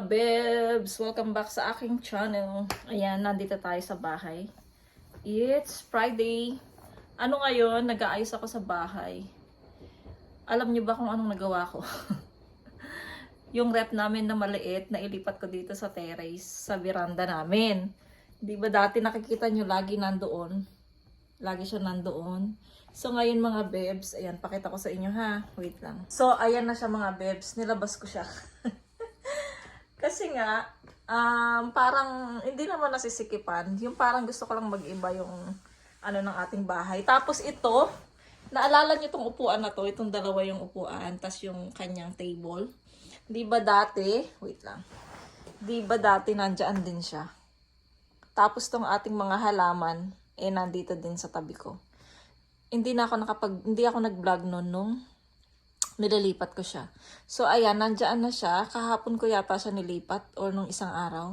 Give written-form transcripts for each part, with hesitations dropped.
bebs! Welcome back sa aking channel. Ayan, nandito tayo sa bahay. It's Friday. Ano ngayon? Nag-aayos ako sa bahay. Alam niyo ba kung anong nagawa ko? Yung rep namin na maliit, na ilipat ko dito sa terrace, sa veranda namin. Di ba dati nakikita nyo lagi nandoon? Lagi siya nandoon. So ngayon mga bebs, ayan, pakita ko sa inyo ha. Wait lang. So ayan na siya mga bebs, nilabas ko siya. Kasi nga, parang hindi naman nasisikipan. Yung parang gusto ko lang mag-iba yung ano ng ating bahay. Tapos ito, naalala niyo itong upuan na to, itong dalawa yung upuan, tas yung kanyang table. Di ba dati, wait lang. Di ba dati nandyan din siya. Tapos tong ating mga halaman, nandito din sa tabi ko. Hindi ako nag-vlog noon nung nililipat ko siya. So, ayan, nandyan na siya. Kahapon ko yata siya nilipat or nung isang araw.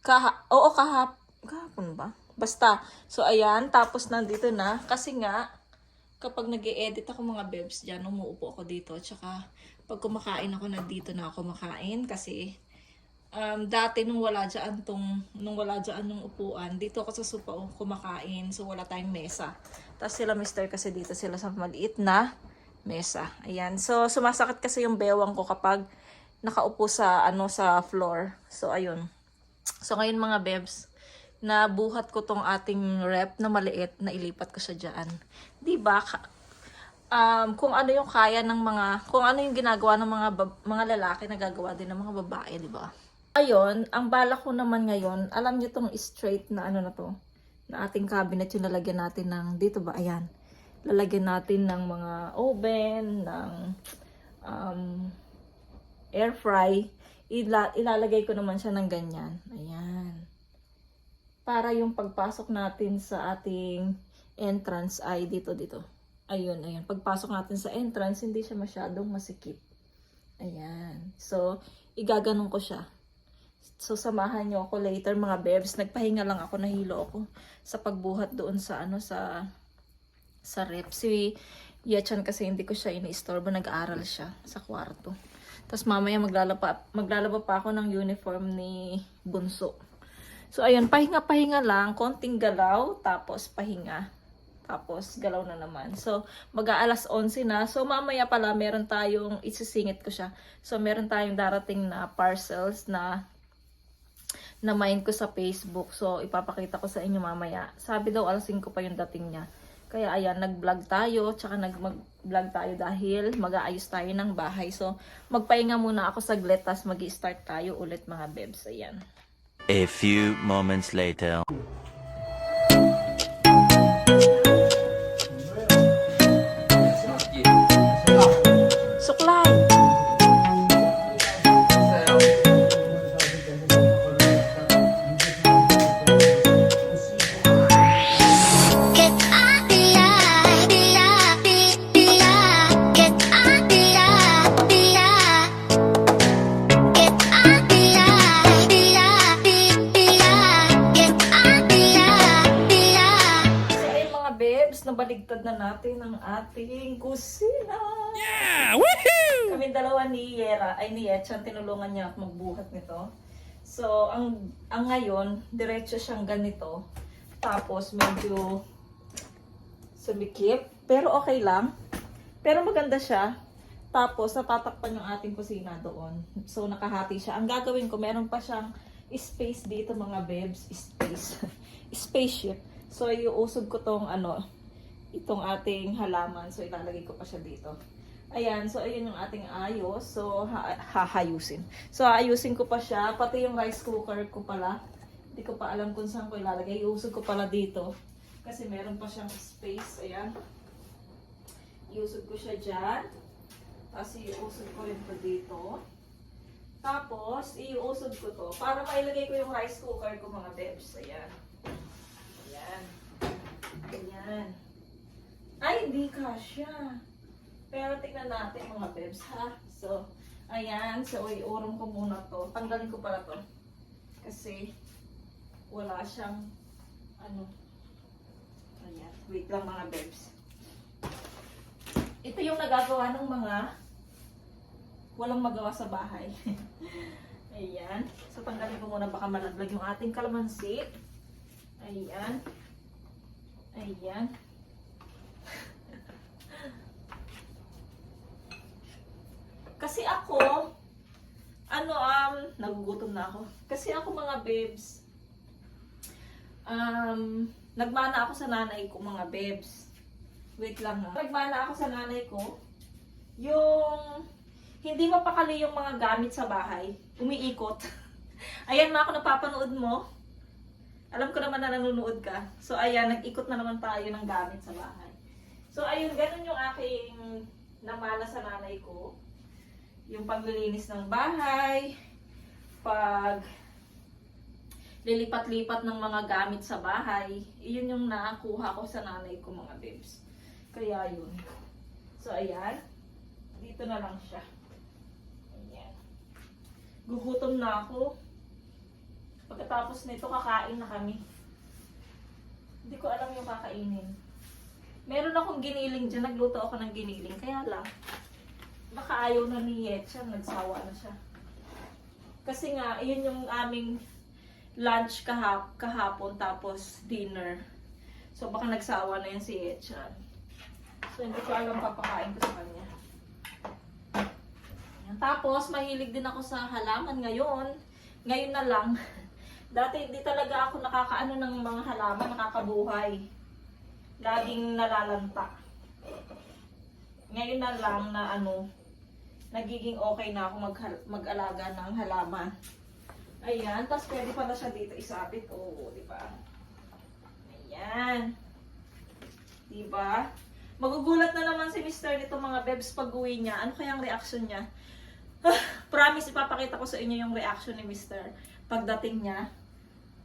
Kahapon ba? Basta. So, ayan. Tapos, nandito na. Kasi nga, kapag nag-e-edit ako mga bebs dyan, umuupo ako dito. Tsaka, pag kumakain ako, nandito na ako kumakain. Kasi, dati nung wala dyan yung upuan, dito ako sa sopa kumakain. So, wala tayong mesa. Tapos sila mister kasi dito sila sa maliit na mesa. Ayan. So, sumasakit kasi yung bewang ko kapag nakaupo sa, sa floor. So, ayun. So, ngayon mga bebs, nabuhat ko tong ating rep na maliit, na ilipat ko siya dyan. Diba? Kung ano yung kaya ng kung ano yung ginagawa ng mga lalaki, nagagawa din ng mga babae, diba? Ayun, ang bala ko naman ngayon, alam nyo tong straight na na to, na ating cabinet yung lalagyan natin ng, dito ba? Ayan. Lalagyan natin ng mga oven, ng air fry. Ilalagay ko naman siya ng ganyan. Ayan. Para yung pagpasok natin sa ating entrance ay dito. Ayun. Pagpasok natin sa entrance, hindi siya masyadong masikip. Ayan. So, igaganon ko siya. So, samahan nyo ako later mga bebs. Nagpahinga lang ako, nahilo ako sa pagbuhat doon sa sa rep. Si Yachan kasi hindi ko siya ini-istorbo, nag-aaral siya sa kwarto. Tapos mamaya maglalaba pa ako ng uniform ni Bunso. So ayun, pahinga lang, konting galaw, tapos pahinga. Tapos galaw na naman. So mag-aalas 11 na. So mamaya pala meron tayong, isisingit ko siya. So meron tayong darating na parcels na mind ko sa Facebook. So ipapakita ko sa inyo mamaya. Sabi daw alas 5 pa yung dating niya. Kaya ayan, nag-vlog tayo, tsaka mag-vlog tayo dahil mag-aayos tayo ng bahay. So, magpahinga muna ako saglit, tas mag-i-start tayo ulit mga bebs. Ayan. A few moments later. Suklay! Nabaligtad na natin ang ating kusina. Yeah! Woohoo! Kami dalawa ni Yechan, tinulungan niya ako magbuhat nito. So, ang ngayon, diretso siyang ganito. Tapos, medyo sumikip. Pero okay lang. Pero maganda siya. Tapos, natatakpan yung ating kusina doon. So, nakahati siya. Ang gagawin ko, meron pa siyang space dito mga bebs. Spaceship. So, iuusog ko tong itong ating halaman. So, ilalagay ko pa siya dito. Ayan. So, ayun yung ating ayos. So, hahayusin. So, ayusin ko pa siya. Pati yung rice cooker ko pala. Hindi ko pa alam kung saan ko ilalagay. Iusog ko pala dito. Kasi meron pa siyang space. Ayan. Iusog ko siya dyan. Tapos, iusog ko rin pa dito. Tapos, iusog ko to. Para mailagay ko yung rice cooker ko mga bebs. Ayan. Ayan. Ayan. Ay, hindi kasya. Pero tingnan natin mga bebs ha. So, ayan. So, iurong ko muna to. Tanggalin ko pala to. Kasi, wala siyang, ayan. Wait lang mga bebs. Ito yung nagagawa ng mga walang magawa sa bahay. Ayan. So, tanggalin ko muna baka malaglag yung ating kalamansi. Ayan. Ayan. Kasi ako, nagugutom na ako. Kasi ako mga babes, nagmana ako sa nanay ko mga babes. Wait lang ha. Nagmana ako sa nanay ko, yung hindi mapakali yung mga gamit sa bahay, umiikot. Ayan mga ako napapanood mo. Alam ko naman na nanonood ka. So ayan, nag-ikot na naman tayo ng gamit sa bahay. So ayun, ganun yung aking namana sa nanay ko. Yung paglilinis ng bahay, pag lilipat-lipat ng mga gamit sa bahay, yun yung nakuha ko sa nanay ko mga babes. Kaya yun. So ayan, dito na lang siya. Ayan. Gugutom na ako. Pagkatapos nito, kakain na kami. Hindi ko alam yung kakainin. Meron akong giniling dyan. Nagluto ako ng giniling. Kaya lang, baka ayaw na ni Yetchan. Nagsawa na siya. Kasi nga, yun yung aming lunch kahapon tapos dinner. So, baka nagsawa na yan si Yetchan. So, hindi ko alam papakain ko sa kanya. Tapos, mahilig din ako sa halaman ngayon. Ngayon na lang. Dati hindi talaga ako nakakaano ng mga halaman, nakakabuhay. Laging nalalanta. Ngayon na lang na nagiging okay na ako mag-alaga ng halaman. Ayan, tapos pwede pala siya dito isabit. Oo, di ba? Ayan. Di ba? Magugulat na naman si Mr. nito mga bebs pag uwi niya. Ano kayang reaction niya? Promise, ipapakita ko sa inyo yung reaction ni Mr. pagdating niya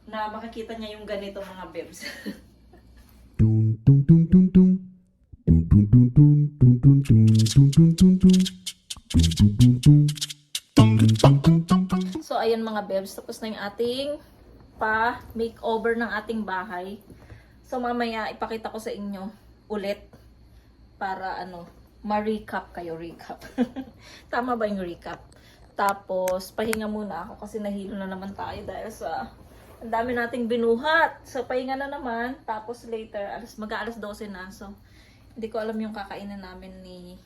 na makikita niya yung ganito mga bebs. Dun dun dun dun dun. Dun dun dun dun dun dun dun dun dun dun dun. Dun dun dun dun. Dun dun dun dun dun. So ayan mga bebs, tapos na yung ating pa-makeover ng ating bahay. So mamaya ipakita ko sa inyo ulit para ma-recap kayo, recap. Tama ba yung recap? Tapos pahinga muna ako kasi nahilo na naman tayo dahil sa ang dami nating binuhat. So pahinga na naman, tapos later mag-aalas 12 na. So hindi ko alam yung kakainin namin ni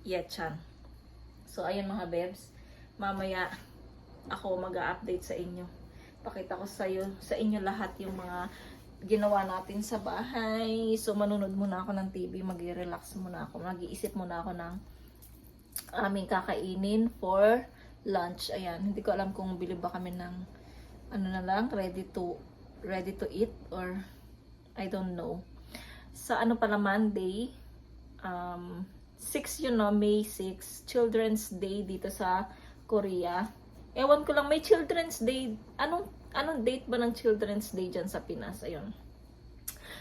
Yetchan. So ayan mga bebs, mamaya ako mag-a-update sa inyo. Pakita ko sa inyo lahat yung mga ginawa natin sa bahay. So manunod muna ako ng TV, mag-relax muna ako, mag-iisip muna ako ng aming kakainin for lunch. Ayan, hindi ko alam kung bili ba kami ng ready to eat or I don't know. Sa pala Monday, 6 May 6, Children's Day dito sa Korea. Ewan ko lang, may Children's Day. Anong date ba ng Children's Day dyan sa Pinas? Ayun.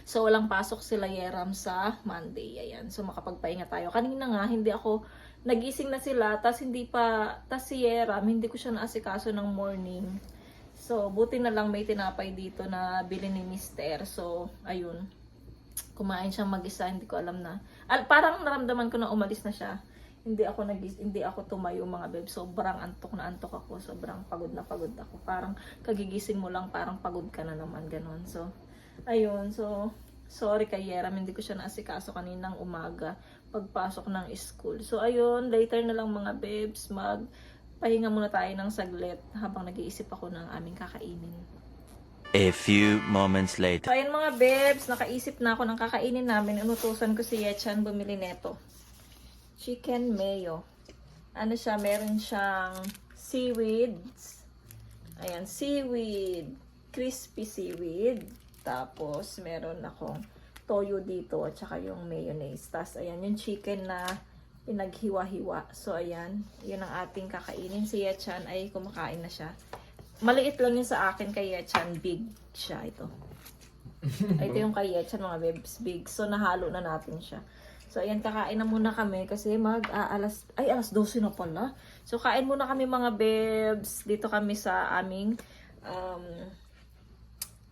So, walang pasok sila Yeram sa Monday. Ayan. So, makapagpahinga tayo. Kanina nga, hindi ako, nagising na sila, tas si Yeram, hindi ko siya naasikaso ng morning. So, buti na lang may tinapay dito na bili ni Mister. So, ayun. Kumain siyang mag-isa, hindi ko alam na. Parang naramdaman ko na umalis na siya. Hindi ako tumayo mga beb. Sobrang antok na antok ako. Sobrang pagod na pagod ako. Parang kagigising mo lang, parang pagod ka na naman. Ganon. So, ayun. So, sorry kay Yeram. Hindi ko siya naasikaso kaninang umaga. Pagpasok ng school. So, ayun. Later na lang mga bebs. Pahinga muna tayo ng saglit habang nag-iisip ako ng aming kakainin. A few moments later. So, ayun mga bebs. Nakaisip na ako ng kakainin namin. Inutusan ko si Yetchan bumili neto. Chicken mayo. Meron siyang seaweeds. Ayan, seaweed. Crispy seaweed. Tapos, meron akong toyo dito at saka yung mayonnaise. Tapos, ayan, yung chicken na pinaghiwa-hiwa. So, ayan. Yun ang ating kakainin. Si Yetchan ay kumakain na siya. Maliit lang yun sa akin kay Yetchan. Big siya ito. Ito yung kay Yetchan, mga bebs. Big. So, nahalo na natin siya. So, ayan, kakain na muna kami kasi alas 12 na pala. So, kain muna kami mga bebs. Dito kami sa aming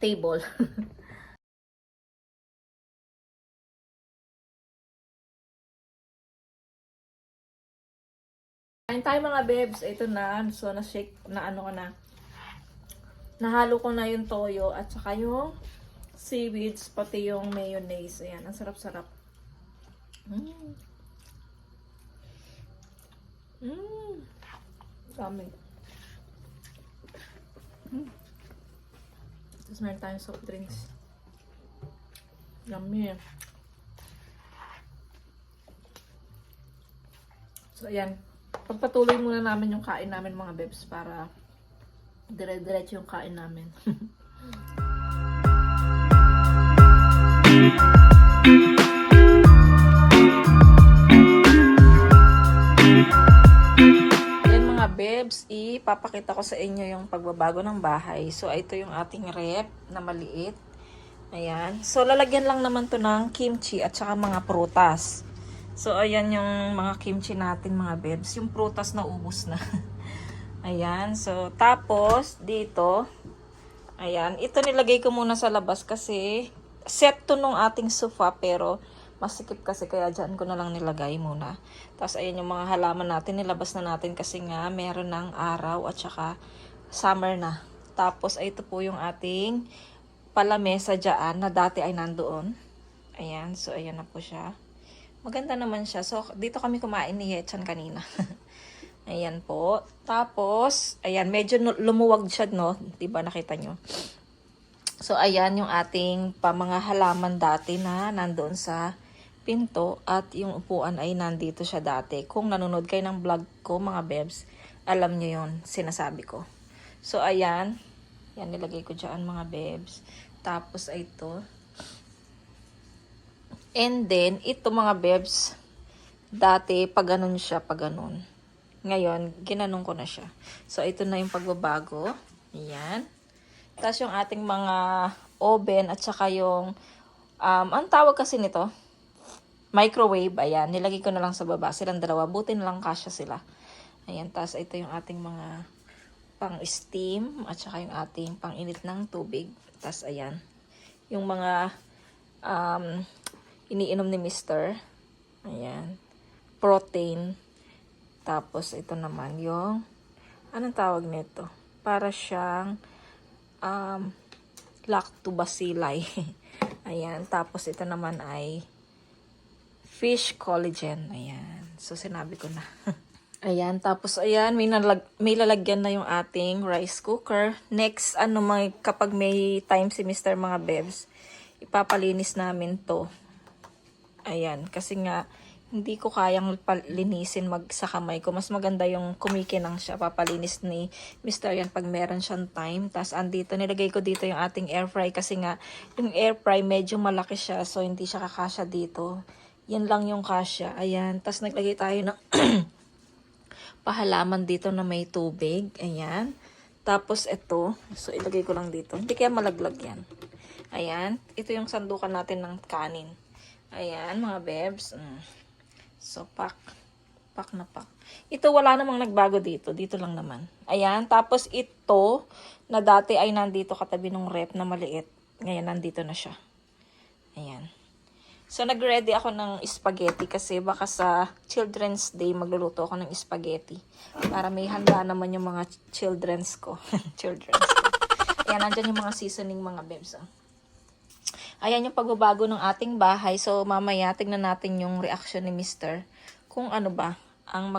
table. Kain tayo mga bebs. Ito na. So, na-shake na ano ko na. Nahalo ko na yung toyo at saka yung seaweeds, pati yung mayonnaise. Ayan, ang sarap-sarap. Dami. Tapos meron tayong soft drinks. Yummy. So, ayan. Pagpatuloy muna namin yung kain namin mga bebs para dire-diretso yung kain namin. Ayan mga bebs, ipapakita ko sa inyo yung pagbabago ng bahay. So, ito yung ating rep na maliit. Ayan. So, lalagyan lang naman to ng kimchi at saka mga prutas. So, ayan yung mga kimchi natin mga bebs. Yung prutas na ubos na. Ayan. So, tapos, dito, ayan. Ito nilagay ko muna sa labas kasi set to nung ating sofa pero masikip kasi kaya dyan ko na lang nilagay muna. Tapos, ayan yung mga halaman natin. Nilabas na natin kasi nga meron ng araw at saka summer na. Tapos, ito po yung ating palamesa dyan na dati ay nandoon. Ayan. So, ayan na po siya. Maganda naman siya. So, dito kami kumain ni Yechan kanina. Ayan po. Tapos, ayan, medyo lumuwag siya, no? Diba, nakita nyo? So, ayan yung ating mga halaman dati na nandoon sa pinto. At yung upuan ay nandito siya dati. Kung nanonood kayo ng vlog ko, mga bebs, alam nyo yun, sinasabi ko. So, ayan. Yan, nilagay ko dyan, mga bebs. Tapos, ito. And then, ito mga bebs, dati, pag ganun siya, pag ganun. Ngayon, ginanong ko na siya. So, ito na yung pagbabago. Ayan. Tapos yung ating mga oven at saka yung, ang tawag kasi nito, microwave. Ayan, nilagay ko na lang sa baba. Silang dalawa. Buti na lang kasya sila. Ayan, tapos ito yung ating mga pang-steam at saka yung ating pang-init ng tubig. Tapos, ayan. Yung mga, iniinom ni Mr. Ayan. Protein. Tapos, ito naman yung, anong tawag nito? Para siyang, lactobacilli. Ayan. Tapos, ito naman ay fish collagen. Ayan. So, sinabi ko na. Ayan. Tapos, ayan. May lalagyan na yung ating rice cooker. Next, kapag may time si Mr. mga bebs, ipapalinis namin to. Ayan, kasi nga, hindi ko kayang linisin sa kamay ko. Mas maganda yung kumikinang siya. Papalinis ni Mr. yan pag meron siyang time. Tapos, andito, nilagay ko dito yung ating air fry. Kasi nga, yung air fry, medyo malaki siya. So, hindi siya kakasya dito. Yan lang yung kasya. Ayan. Tapos, naglagay tayo ng pahalaman dito na may tubig. Ayan. Tapos, ito. So, ilagay ko lang dito. Hindi kaya malaglag yan. Ayan. Ito yung sandukan natin ng kanin. Ayan, mga bebs. So, pak na pak. Ito, wala namang nagbago dito. Dito lang naman. Ayan. Tapos, ito, na dati ay nandito katabi ng rep na maliit. Ngayon, nandito na siya. Ayan. So, nag-ready ako ng spaghetti kasi baka sa Children's Day, magluluto ako ng spaghetti. Para may handa naman yung mga children's ko. Children's ko. Ayan, nandyan yung mga seasoning, mga bebs. Ayan yung pagbabago ng ating bahay. So, mamaya, tignan natin yung reaction ni Mr. Kung ano ba ang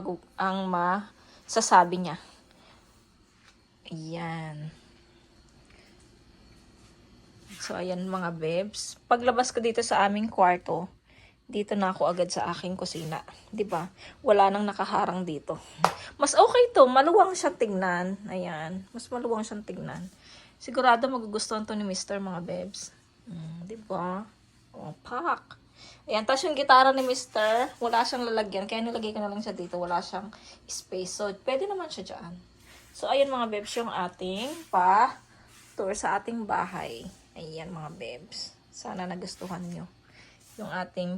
masasabi niya. Ayan. So, ayan mga bebs. Paglabas ko dito sa aming kwarto, dito na ako agad sa aking kusina. 'Di ba? Wala nang nakaharang dito. Mas okay to. Maluwang siyang tignan. Ayan. Mas maluwang siyang tignan. Sigurado magugustuhan to ni Mr. mga bebs. Diba? Oh, pak. Ayan, tapos yung gitara ni Mr. Wala siyang lalagyan. Kaya nilagay ko na lang siya dito. Wala siyang space. So, pwede naman siya dyan. So, ayan mga bebs, yung ating tour sa ating bahay. Ayan mga bebs. Sana nagustuhan nyo. Yung ating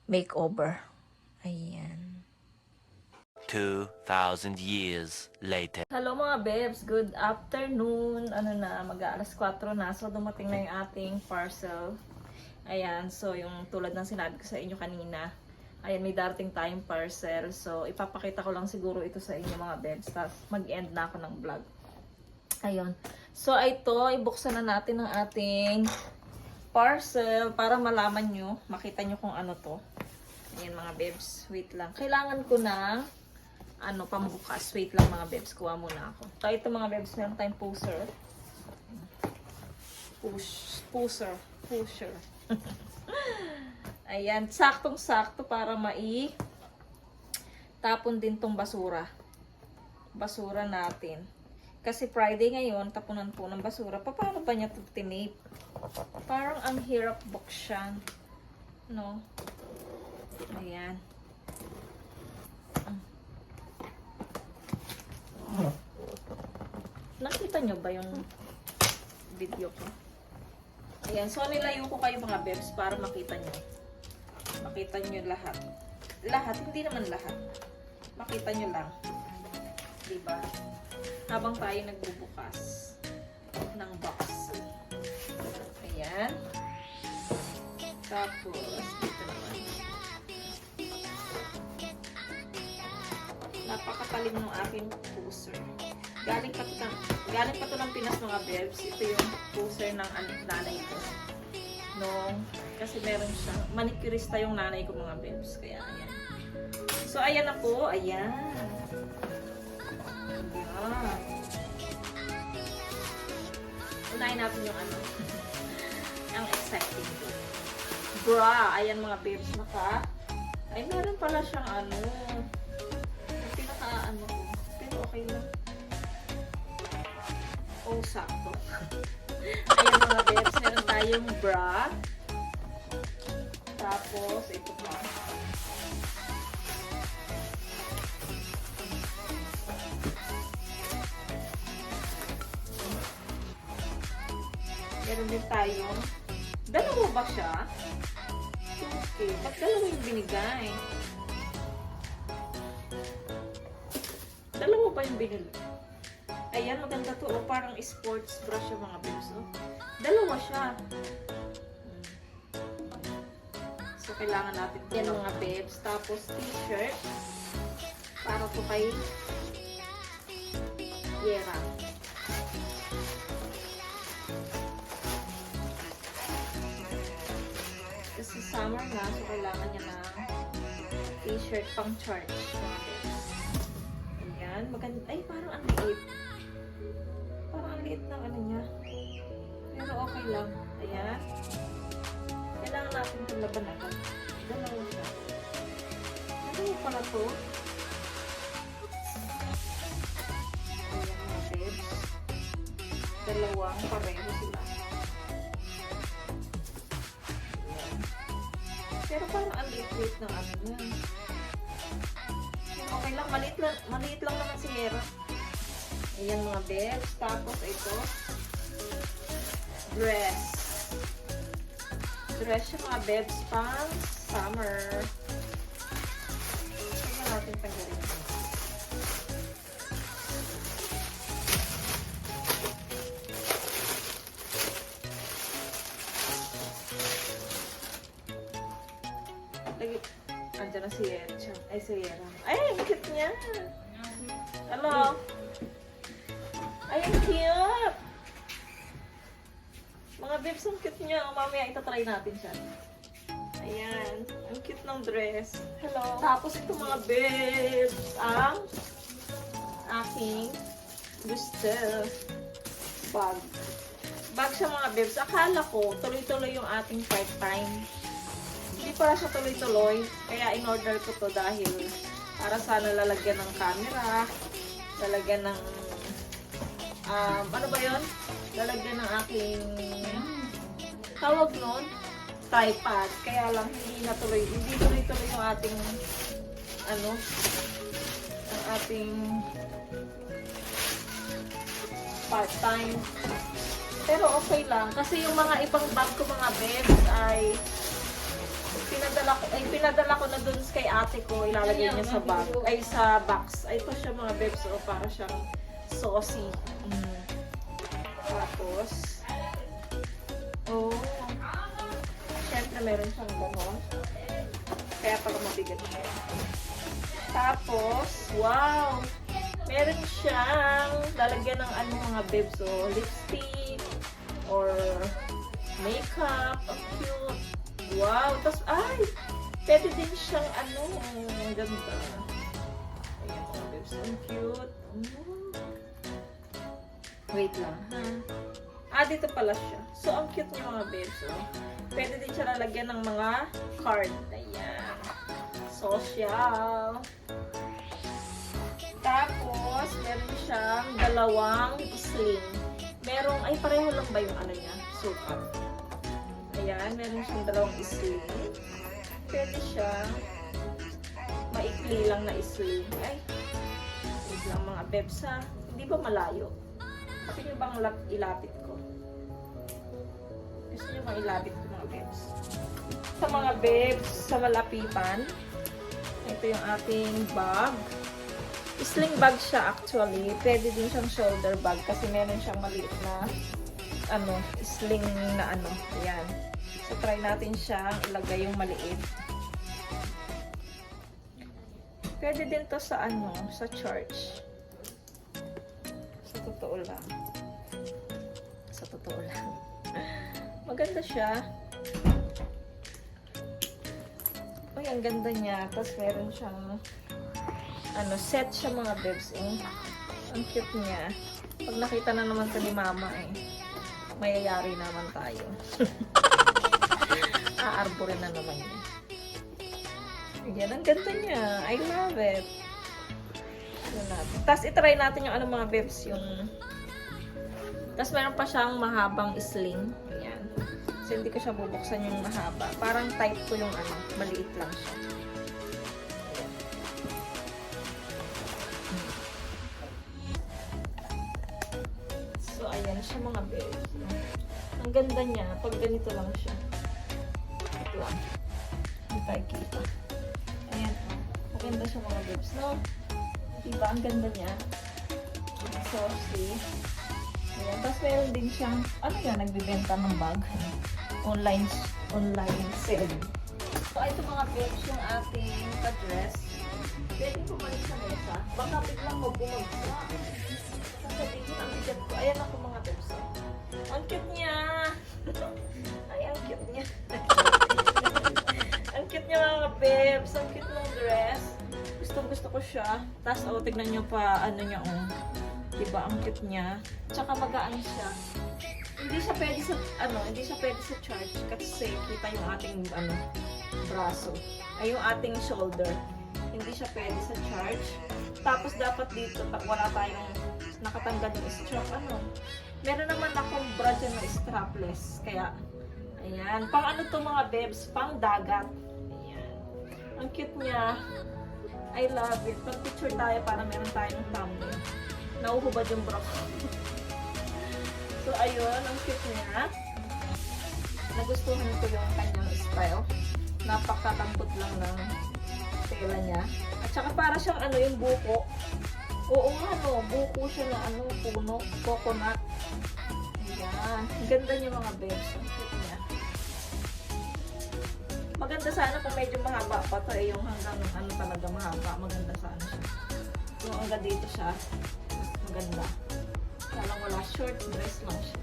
makeover. Ayan. 2,000 years later. Hello mga bebs, good afternoon. Mag-aalas 4 na. So, dumating na yung ating parcel. Ayan, so yung tulad ng sinabi ko sa inyo kanina, Ayan, may darating tayong parcel. So, ipapakita ko lang siguro ito sa inyo mga bebs. Tapos, mag-end na ako ng vlog. Ayun. So, ito, ibuksan na natin ang ating parcel para malaman nyo, makita nyo kung ano to. Ayan mga bebs. Wait lang. Kailangan ko ng pambukas. Wait lang mga bebs. Kuha muna ako. So, ito mga bebs, meron tayong pusher. Pusher. Ayan, saktong-sakto para tapon din tong basura. Basura natin. Kasi Friday ngayon, tapunan po ng basura. Paano ba niya ito tinape? Parang ang hirap buksan. No? Ayan. Nakita nyo ba yung video ko? Ayan, so nilayo ko kayo mga bebs para makita nyo. Makita nyo lahat. Lahat, hindi naman lahat. Makita nyo lang. Diba? Habang tayo nagbubukas ng box. Ayan. Tapos, dito naman. Napakatalim ng aking pusher. Galing pa to ng Pinas mga bebs. Ito yung pusher ng nanay ko. Kasi meron siya. Manicurista yung nanay ko mga bebs. Kaya ayan. So ayan na po. Ayan. Ayan. Unahin natin yung ang exciting ko. Bra. Ayan mga bebs. Ay meron pala siyang pero okay lang. Oh, sakto. Ayan mga bebs, meron tayong bra. Tapos, ito pa. Meron din tayong, dalawa ba siya? Okay, ba't dalawa yung binigay? Dalawa pa yung binili. Ayan, maganda to. Oh, parang sports brush yung mga bebs. Oh. Dalawa siya. So, kailangan natin yan mga bebs. Tapos, t-shirt. Para po kay Yera. Kasi summer na, so kailangan niya ng t-shirt pang church. Ayan, maganda. Ay, parang ang liit. Parang ang liit ng niya. Pero okay lang. Ayan. Kailangan natin itong laban agad. Dalawa siya. Dalawa pala to. Ayan mga bebs. Dalawang pareho sila. Ayan. Pero parang ang liit-liit ng niya. Okay lang, maliit lang naman si Hera. Ayan mga bebs. Tapos ito, dress. Dress siya mga bebs pang summer. Tignan natin tanggalin. Andiyan na si Yera. Ay, si Yera. Ay, ang cute niya. Hello. Ay, ang cute. Mga bebs, ang cute niya. Mamaya itatry natin siya. Ayan. Ang cute ng dress. Hello. Tapos ito mga bebs, ang aking gusto. Bag. Bag siya mga bebs. Akala ko, tuloy-tuloy yung ating part-time. Hindi para siya tuloy-tuloy. Kaya in-order ko to dahil para sana lalagyan ng camera, lalagyan ng ano ba yun? Lalagyan ng aking tawag nun, tripod. Kaya lang hindi tuloy-tuloy yung ating ang ating part-time. Pero okay lang kasi yung mga ibang bag ko mga bebs ay pinadala ko na dun kay ate ko, ilalagay niya sa bag, ay sa box. Ay, ito siya mga bebs, para siyang saucy. Tapos, syempre meron siyang gano'n. Kaya pala mabigat siya. Tapos, wow! Meron siyang lalagyan ng ano mga babes. So, lipstick or makeup. Ang cute. Wow! Tapos, ay! Pwede din siyang ano. Ang ganda. Ayan mga babes. Ang cute. Wait lang, ha? Dito pala siya. So, ang cute niya mga babes. So, pwede din siya lalagyan ng mga card. Ayan. Social. Tapos, meron siyang dalawang sling. Merong, ay pareho lang ba yung ano niya? Sukat. Ayan, meron siyang dalawang sling. Pwede siyang maikli lang na sling. Ay, wait lang mga babes ha. Hindi ba malayo? Gusto nyo bang ilapit ko? Gusto nyo bang ilapit ko mga babes? Sa mga babes, sa malapitan, ito yung ating bag. Sling bag siya actually. Pwede din siyang shoulder bag kasi meron siyang maliit na ano, sling na ano. Ayan. So, try natin siyang ilagay yung maliit. Pwede din to sa ano, sa church. Sa totoo lang. Sa totoo lang. Maganda siya. Uy, ang ganda niya. Tapos meron siyang ano, set siya mga babes. Ang cute niya. Pag nakita na naman ito ni mama mayayari naman tayo. Aarborin na naman niya. Yan, ang ganda niya. I love it. Tapos itry natin yung ano mga babes, yung tapos meron pa siyang mahabang sling. Ayan. So hindi ko siya bubuksan yung mahaba. Parang type ko yung ano, maliit lang siya. Ayan. So ayan siya mga babes. Ang ganda niya pag ganito lang siya. Ito lang. Hindi tayo kita. Ayan. Maganda siya mga babes, no? Diba? Ang ganda niya. So, see? Ayan. Tapos meron din siyang, ano yan, nagbibenta ng bag. Online sale. So, ito mga babes, yung ating pa-dress. Pwede bumalik sa mesa. Baka biglang bumagsak. Sasabihin, ang bigat ko. Ayan ako mga babes. Ang cute niya. Ay, ang cute niya. Ang cute niya mga babes. Ang cute ng dress. Gusto ko siya. Tapos, tignan nyo pa, ano niya, diba, ang cute niya. Tsaka magaan siya. Hindi siya pwede sa, hindi siya pwede sa charge kasi kita yung ating, braso. Ay, yung ating shoulder. Hindi siya pwede sa charge. Tapos, dapat dito, pag wala tayong nakatanggal yung strap, meron naman akong bra dyan na strapless. Kaya, ayan. Pang ano to mga babes? Pang dagat. Ayan. Ang cute niya. I love it. Pag-picture tayo para meron tayong thumbnail. Nauhubad yung bra ko. So, ayun. Ang cute niya. Nagustuhan ko yung kanyang style. Napakatambot lang ng tela niya. At saka para siyang yung buko. Oo nga, buko siya na puno. Coconut. Ayan. Ang ganda niya mga babes. Ang cute niya. Maganda sana kung medyo mahaba pa to yung hanggang talaga mahaba. Maganda sana siya. Yung hanggang dito siya, mas maganda. Kaya lang wala, short dress lang siya.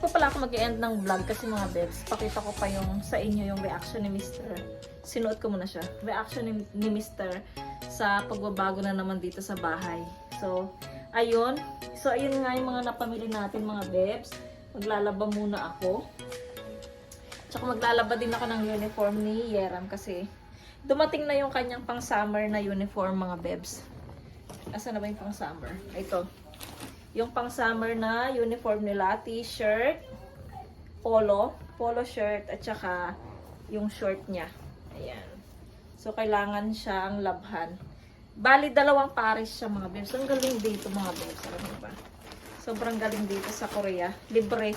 Ito pala ako mag-end ng vlog kasi mga babes, pakita ko pa sa inyo yung reaction ni Mr. Sinuot ko muna siya. Reaction ni Mr. sa pagbabago na naman dito sa bahay. So, ayun. So, ayun nga yung mga napamili natin mga babes. Maglalaba muna ako. Tsaka maglalaba din ako ng uniform ni Yeram kasi dumating na yung kanyang pang-summer na uniform mga babes. Asan na ba yung pang-summer? Ito. Yung pang-summer na uniform nila, t-shirt, polo shirt, at saka yung short niya. Ayan. So, kailangan siyang labhan. Bali, 2 pares siya mga babes. Ang galing dito mga babes. Alam mo ba? Sobrang galing dito sa Korea. Libre.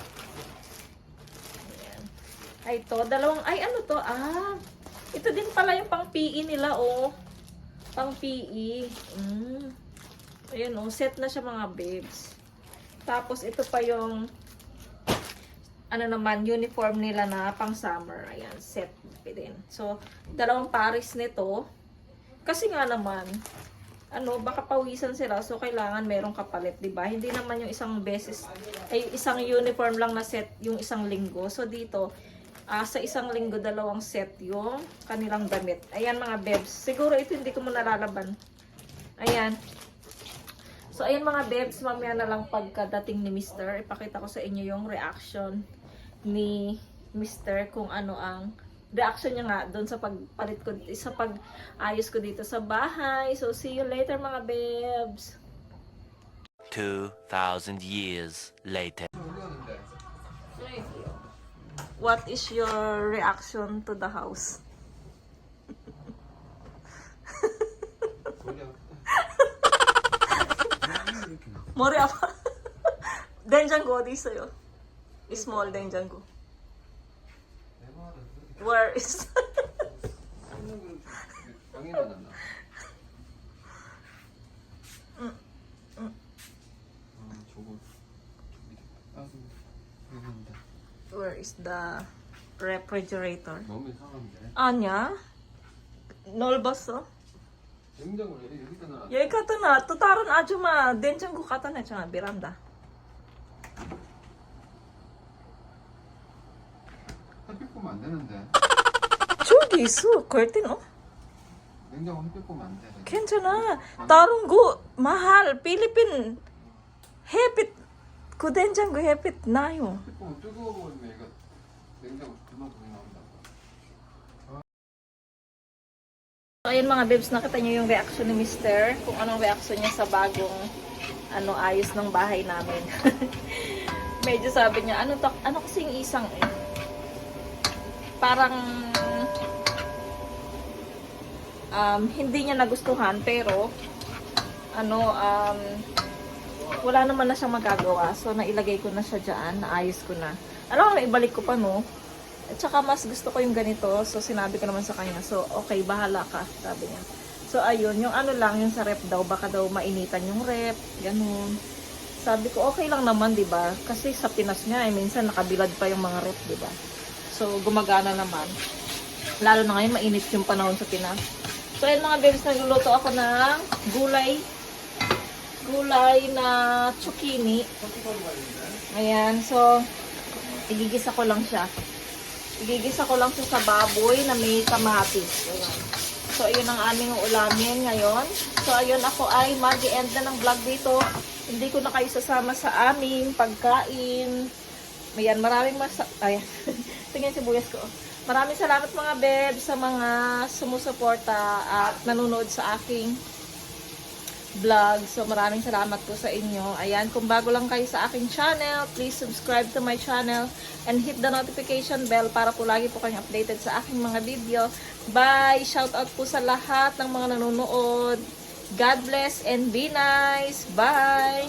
Ay, ito. Ay, ano to? Ito din pala yung pang PE nila, Pang PE. Ayun, set na siya mga babes. Tapos, ito pa yung, ano naman, uniform nila na pang summer. Ayan, set din. So, dalawang pares nito. Kasi nga naman, ano, baka pawisan sila. So, kailangan merong kapalit, diba? Hindi naman yung isang beses, ay isang uniform lang na set yung isang linggo. So, dito, sa isang linggo, dalawang set yung kanilang damit. Ayan mga bebs. Siguro ito hindi ko mo nalalaban. Ayan. So, ayan mga bebs, mamaya na lang pagkadating ni Mr. Ipakita ko sa inyo yung reaction ni Mr. kung ano ang reaction niya nga doon sa pagpalit ko, sa pag-ayos ko dito sa bahay. So, see you later mga bebs. 2,000 years later. What is your reaction to the house? Mori apa? Denjango di sa'yo. Small Denjango. Where is? Where is the refrigerator? 너무 이상한데? 아니야. 넓었어. 냉장고를 여기다 놔. 여기 갖다 놔. 또 다른 아줌마 냉장고 갖다 놨잖아. 베란다. 햇빛 보면 안 되는데. 저기 있어. 걸땐 어? 냉장고 햇빛 보면 안 돼. 괜찮아. 다른 거 mahal. 필리핀 햇빛 그 냉장고 햇빛 나요. 햇빛 보면 뜨거워 보이면 이거 냉장고 그만큼 나온다고. So, ayun mga bebs, nakita niyo yung reaction ni Mr. Kung anong reaction niya sa bagong ayos ng bahay namin. Medyo sabi niya, ano kasing isang parang hindi niya nagustuhan pero wala naman na siyang magagawa. So, nailagay ko na siya dyan, naayos ko na. Alam mo, ibalik ko pa, no? At saka mas gusto ko yung ganito. So, sinabi ko naman sa kanya. So, okay, bahala ka, sabi niya. So, ayun, yung lang, yung sa rep daw, baka daw mainitan yung rep, ganun. Sabi ko, okay lang naman, di ba? Kasi sa Pinas nga, minsan nakabilad pa yung mga rep, di ba? So, gumagana naman. Lalo na ngayon, mainit yung panahon sa Pinas. So, ayun mga bebs, nagluluto ako ng gulay na zucchini. Ayan, so, igigisa ko lang siya. Igigisa ko lang siya sa baboy na may kamatis. Ayan. So, ayun ang aming ulamin ngayon. So, ayun, ako ay mag-end na ng vlog dito. Hindi ko na kayo sasama sa aming pagkain. Ayan, ayan. Tingnan si buyas ko. Maraming salamat mga beb sa mga sumusuporta at nanonood sa aking vlog. So, maraming salamat po sa inyo. Ayan, kung bago lang kayo sa aking channel, please subscribe to my channel and hit the notification bell para po lagi po kayong updated sa aking mga video. Bye! Shout out po sa lahat ng mga nanonood. God bless and be nice. Bye!